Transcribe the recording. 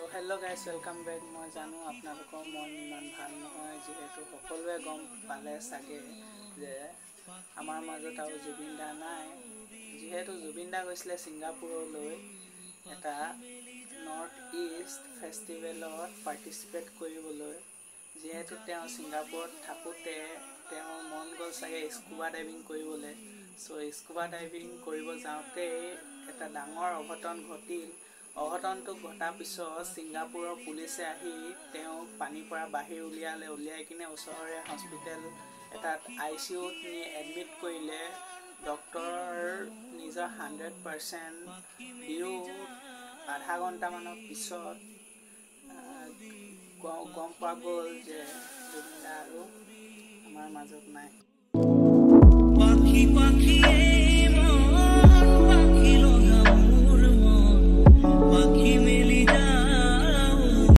So hello guys, welcome back. মই জানো আপোনালোকৰ মন ইমান ভাল নহয় যিহেতু সকলোৱে গম পালে চাগে যে আমাৰ মাজত আৰু জুবিন দা নাই। যিহেতু জুবিন দা গৈছিলে ছিংগাপুৰলৈ এটা নৰ্থ ইষ্ট ফেষ্টিভেলত পাৰ্টিচিপেট কৰিবলৈ। যিহেতু তেওঁ ছিংগাপুৰত থাকোঁতে তেওঁৰ মন গ'ল চাগে স্কুবা ডাইভিং কৰিবলৈ। চ' স্কুবা ডাইভিং কৰিব যাওঁতেই এটা ডাঙৰ অঘটন ঘটিল। অঘটনটো ঘটাৰ পিছত ছিংগাপুৰৰ পুলিচে আহি তেওঁক পানীৰ পৰা বাহিৰ উলিয়াই কিনে ওচৰৰে হস্পিটেল এটাত ICUত নি এডমিট কৰিলে। ডক্টৰ নিজৰ 100% দিও আধা ঘণ্টামানৰ পিছত গম পোৱা গ'ল যে জুবিন দা আৰু আমাৰ মাজত নাই।